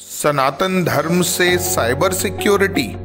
सनातन धर्म से cyber security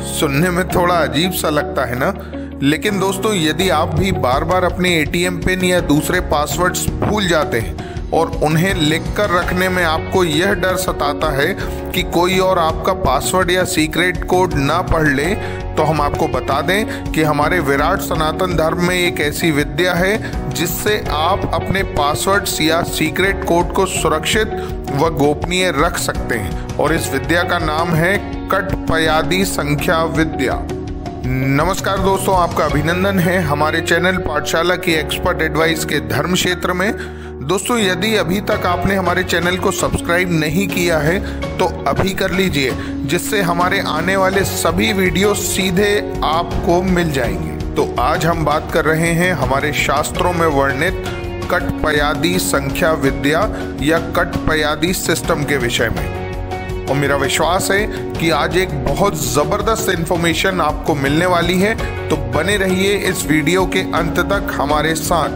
सुनने में थोड़ा अजीब सा लगता है ना। लेकिन दोस्तों, यदि आप भी बार बार अपने एटीएम पिन या दूसरे पासवर्ड्स भूल जाते हैं और उन्हें लिख कर रखने में आपको यह डर सताता है कि कोई और आपका पासवर्ड या सीक्रेट कोड ना पढ़ ले, तो हम आपको बता दें कि हमारे विराट सनातन धर्म में एक ऐसी विद्या है जिससे आप अपने पासवर्ड्स या सीक्रेट कोड को सुरक्षित व गोपनीय रख सकते हैं। और इस विद्या का नाम है कटपयादी संख्या विद्या। नमस्कार दोस्तों, आपका अभिनंदन है हमारे चैनल पाठशाला की एक्सपर्ट एडवाइस के धर्म क्षेत्र में। दोस्तों, यदि अभी तक आपने हमारे चैनल को सब्सक्राइब नहीं किया है तो अभी कर लीजिए, जिससे हमारे आने वाले सभी वीडियो सीधे आपको मिल जाएंगे। तो आज हम बात कर रहे हैं हमारे शास्त्रों में वर्णित कटपयादी संख्या विद्या या कटपयादी सिस्टम के विषय में। और मेरा विश्वास है कि आज एक बहुत जबरदस्त इंफॉर्मेशन आपको मिलने वाली है, तो बने रहिए इस वीडियो के अंत तक हमारे साथ।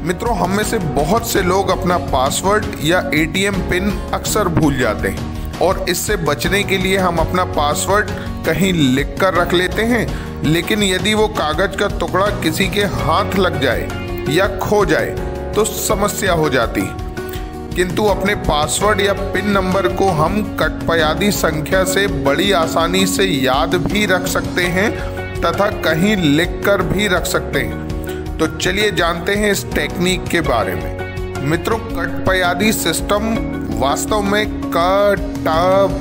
मित्रों, हम में से बहुत से लोग अपना पासवर्ड या एटीएम पिन अक्सर भूल जाते हैं और इससे बचने के लिए हम अपना पासवर्ड कहीं लिख कर रख लेते हैं। लेकिन यदि वो कागज का टुकड़ा किसी के हाथ लग जाए या खो जाए तो समस्या हो जाती है। किंतु अपने पासवर्ड या पिन नंबर को हम कटपयादी संख्या से बड़ी आसानी से याद भी रख सकते हैं तथा कहीं लिख कर भी रख सकते हैं। तो चलिए जानते हैं इस टेक्निक के बारे में। मित्रों, कटपयादी सिस्टम वास्तव में क, ट,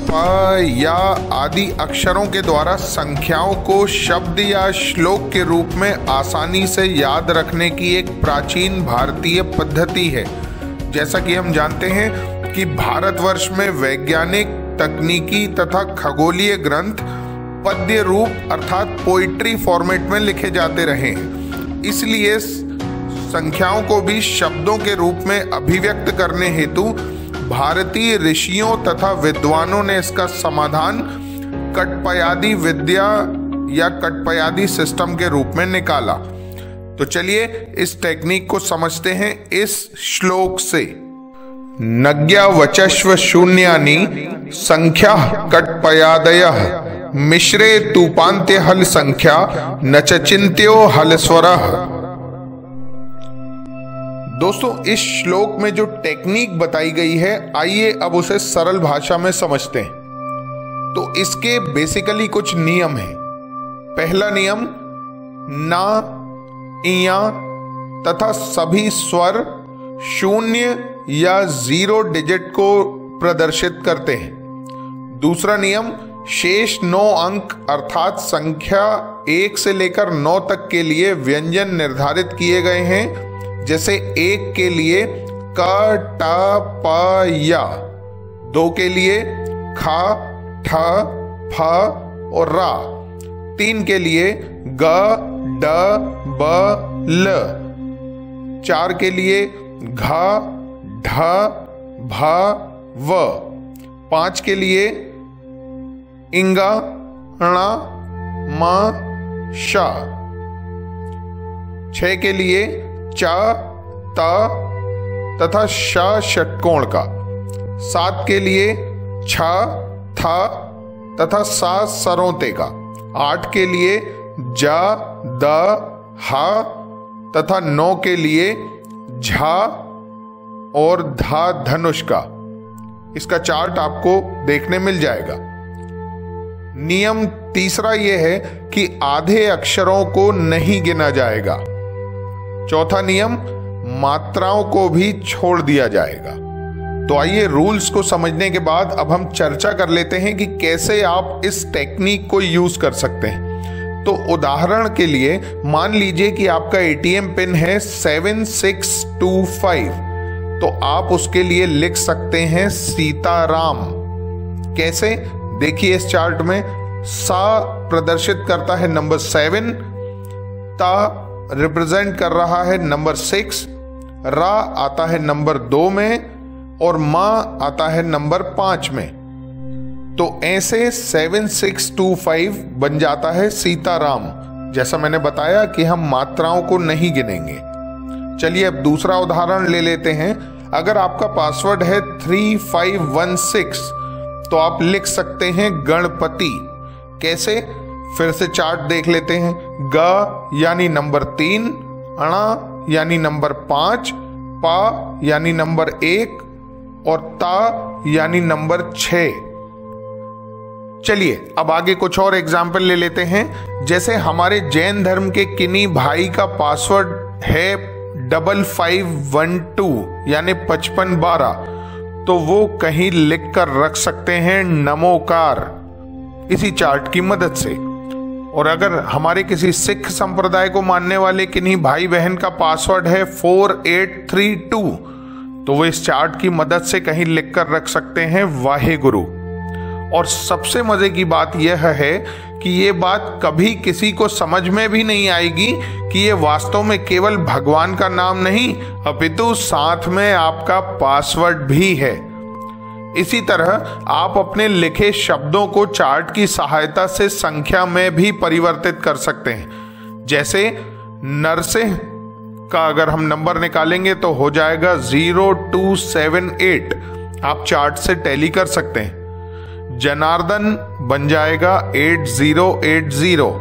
प या आदि अक्षरों के द्वारा संख्याओं को शब्द या श्लोक के रूप में आसानी से याद रखने की एक प्राचीन भारतीय पद्धति है। जैसा कि हम जानते हैं कि भारतवर्ष में वैज्ञानिक, तकनीकी तथा खगोलीय ग्रंथ पद्य रूप अर्थात पोइट्री फॉर्मेट में लिखे जाते रहे हैं। इसलिए संख्याओं को भी शब्दों के रूप में अभिव्यक्त करने हेतु भारतीय ऋषियों तथा विद्वानों ने इसका समाधान कटपयादी विद्या या कटपयादी सिस्टम के रूप में निकाला। तो चलिए इस टेक्निक को समझते हैं इस श्लोक से। नज्ञा वचस्व शून्यानि संख्या कटपयादयः मिश्रे तूपान्त्य हल संख्या न च चिन्त्यो हल स्वरः। दोस्तों, इस श्लोक में जो टेक्निक बताई गई है, आइए अब उसे सरल भाषा में समझते हैं। तो इसके बेसिकली कुछ नियम हैं। पहला नियम, ना, इया तथा सभी स्वर शून्य या 0 डिजिट को प्रदर्शित करते हैं। दूसरा नियम, शेष 9 अंक अर्थात संख्या 1 से लेकर 9 तक के लिए व्यंजन निर्धारित किए गए हैं। जैसे 1 के लिए क, ट, प, या, 2 के लिए ख, ठ, फ और रा, 3 के लिए ग, ड, ब, ल, 4 के लिए घ, ढ, भ, व, 5 के लिए इंगा, ण, म, श, 6 के लिए च, त तथा श षटकोण का, 7 के लिए छ, थ तथा सा सरोते का, 8 के लिए ज, द, ह तथा 9 के लिए झ और धा धनुष का। इसका चार्ट आपको देखने मिल जाएगा। नियम तीसरा यह है कि आधे अक्षरों को नहीं गिना जाएगा। चौथा नियम, मात्राओं को भी छोड़ दिया जाएगा। तो आइए रूल्स को समझने के बाद अब हम चर्चा कर लेते हैं कि कैसे आप इस टेक्निक को यूज कर सकते हैं। तो उदाहरण के लिए मान लीजिए कि आपका एटीएम पिन है 7625, तो आप उसके लिए लिख सकते हैं सीताराम। कैसे? देखिए इस चार्ट में सा प्रदर्शित करता है नंबर 7, ता रिप्रेजेंट कर रहा है नंबर 6, रा आता है नंबर 2 में और मा आता है नंबर 5 में। तो ऐसे 7625 बन जाता है सीताराम। जैसा मैंने बताया कि हम मात्राओं को नहीं गिनेंगे। चलिए अब दूसरा उदाहरण ले लेते हैं। अगर आपका पासवर्ड है 3516 तो आप लिख सकते हैं गणपति। कैसे, फिर से चार्ट देख लेते हैं। ग यानी नंबर 3, अणा यानी नंबर 5, पा यानी नंबर 1 और ता यानी नंबर 6। चलिए अब आगे कुछ और एग्जाम्पल ले लेते हैं। जैसे हमारे जैन धर्म के किन्हीं भाई का पासवर्ड है 5512 यानी 5512, तो वो कहीं लिख कर रख सकते हैं नमोकार इसी चार्ट की मदद से। और अगर हमारे किसी सिख संप्रदाय को मानने वाले किन्हीं भाई बहन का पासवर्ड है 4832, तो वो इस चार्ट की मदद से कहीं लिख कर रख सकते हैं वाहेगुरु। और सबसे मजे की बात यह है कि ये बात कभी किसी को समझ में भी नहीं आएगी कि ये वास्तव में केवल भगवान का नाम नहीं, अपितु साथ में आपका पासवर्ड भी है। इसी तरह आप अपने लिखे शब्दों को चार्ट की सहायता से संख्या में भी परिवर्तित कर सकते हैं। जैसे नरसिंह का अगर हम नंबर निकालेंगे तो हो जाएगा 0278, आप चार्ट से टैली कर सकते हैं। जनार्दन बन जाएगा 8080,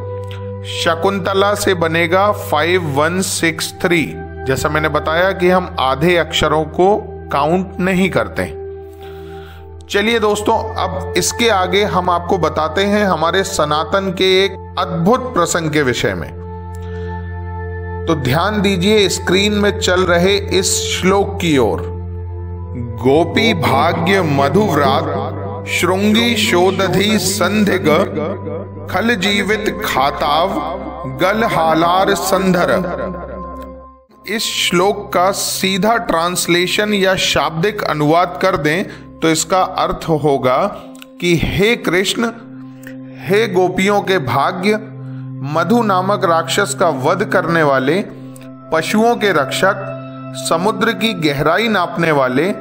शकुंतला से बनेगा 5163। जैसा मैंने बताया कि हम आधे अक्षरों को काउंट नहीं करते। चलिए दोस्तों, अब इसके आगे हम आपको बताते हैं हमारे सनातन के एक अद्भुत प्रसंग के विषय में। तो ध्यान दीजिए स्क्रीन में चल रहे इस श्लोक की ओर। गोपी भाग्य मधुव्रात श्रृंगी शोदधि संधिग खल जीवित खाताव गल हालार संधर। इस श्लोक का सीधा ट्रांसलेशन या शाब्दिक अनुवाद कर दें तो इसका अर्थ होगा कि हे कृष्ण, हे गोपियों के भाग्य, मधु नामक राक्षस का वध करने वाले, पशुओं के रक्षक, समुद्र की गहराई नापने वाले,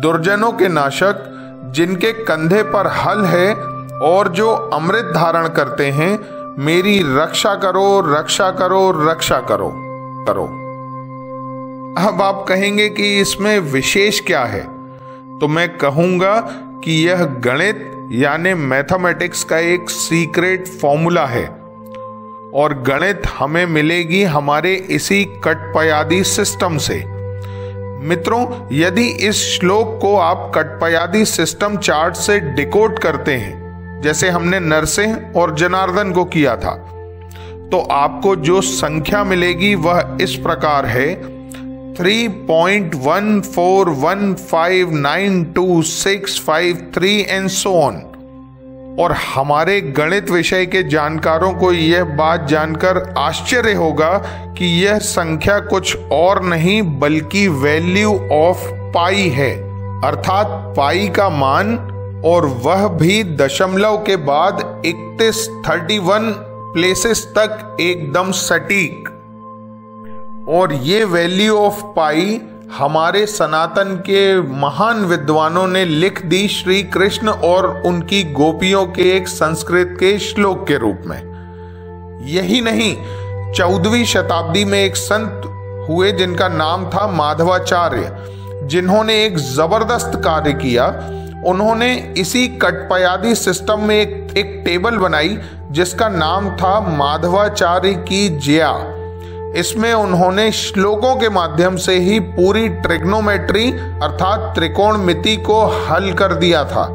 दुर्जनों के नाशक, जिनके कंधे पर हल है और जो अमृत धारण करते हैं, मेरी रक्षा करो, रक्षा करो, रक्षा करो करो। अब आप कहेंगे कि इसमें विशेष क्या है, तो मैं कहूंगा कि यह गणित यानी मैथमेटिक्स का एक सीक्रेट फॉर्मूला है और गणित हमें मिलेगी हमारे इसी कटपयादी सिस्टम से। मित्रों, यदि इस श्लोक को आप कटपयादी सिस्टम चार्ट से डिकोड करते हैं, जैसे हमने नरसिंह और जनार्दन को किया था, तो आपको जो संख्या मिलेगी वह इस प्रकार है 3.14159263 एंड सो ऑन। और हमारे गणित विषय के जानकारों को यह बात जानकर आश्चर्य होगा कि यह संख्या कुछ और नहीं बल्कि वैल्यू ऑफ पाई है, अर्थात पाई का मान, और वह भी दशमलव के बाद 31 प्लेसेस तक एकदम सटीक। और ये वैल्यू ऑफ पाई हमारे सनातन के महान विद्वानों ने लिख दी श्री कृष्ण और उनकी गोपियों के एक संस्कृत के श्लोक के रूप में। यही नहीं, 14वीं शताब्दी में एक संत हुए जिनका नाम था माधवाचार्य, जिन्होंने एक जबरदस्त कार्य किया। उन्होंने इसी कटपयादी सिस्टम में एक टेबल बनाई जिसका नाम था माधवाचार्य की ज्या। इसमें उन्होंने श्लोकों के माध्यम से ही पूरी ट्रिग्नोमेट्री अर्थात त्रिकोणमिति को हल कर दिया था।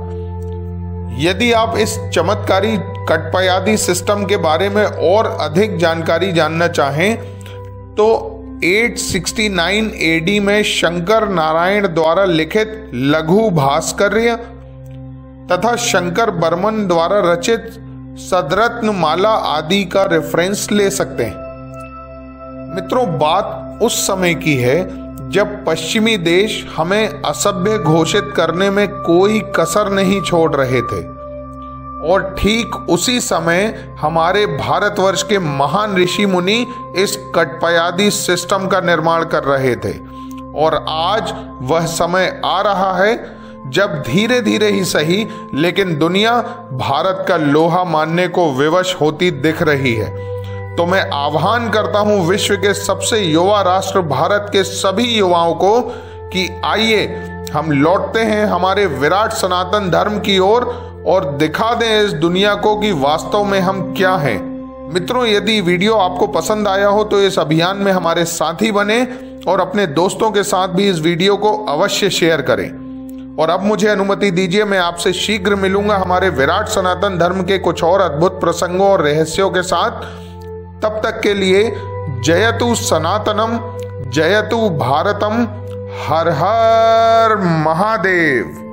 यदि आप इस चमत्कारी कटपयादी सिस्टम के बारे में और अधिक जानकारी जानना चाहें तो 869 AD में शंकर नारायण द्वारा लिखित लघु भास्कर्य तथा शंकर बर्मन द्वारा रचित सदरत्न माला आदि का रेफरेंस ले सकते हैं। मित्रों, बात उस समय की है जब पश्चिमी देश हमें असभ्य घोषित करने में कोई कसर नहीं छोड़ रहे थे, और ठीक उसी समय हमारे भारतवर्ष के महान ऋषि मुनि इस कटपयादी सिस्टम का निर्माण कर रहे थे। और आज वह समय आ रहा है जब धीरे धीरे ही सही लेकिन दुनिया भारत का लोहा मानने को विवश होती दिख रही है। तो मैं आह्वान करता हूं विश्व के सबसे युवा राष्ट्र भारत के सभी युवाओं को कि आइए हम लौटते हैं हमारे विराट सनातन धर्म की ओर और दिखा दें इस दुनिया को कि वास्तव में हम क्या हैं। मित्रों, यदि वीडियो आपको पसंद आया हो तो इस अभियान में हमारे साथी बने और अपने दोस्तों के साथ भी इस वीडियो को अवश्य शेयर करें। और अब मुझे अनुमति दीजिए, मैं आपसे शीघ्र मिलूंगा हमारे विराट सनातन धर्म के कुछ और अद्भुत प्रसंगों और रहस्यों के साथ। तब तक के लिए जयतु सनातनम, जयतु भारतम, हर हर महादेव।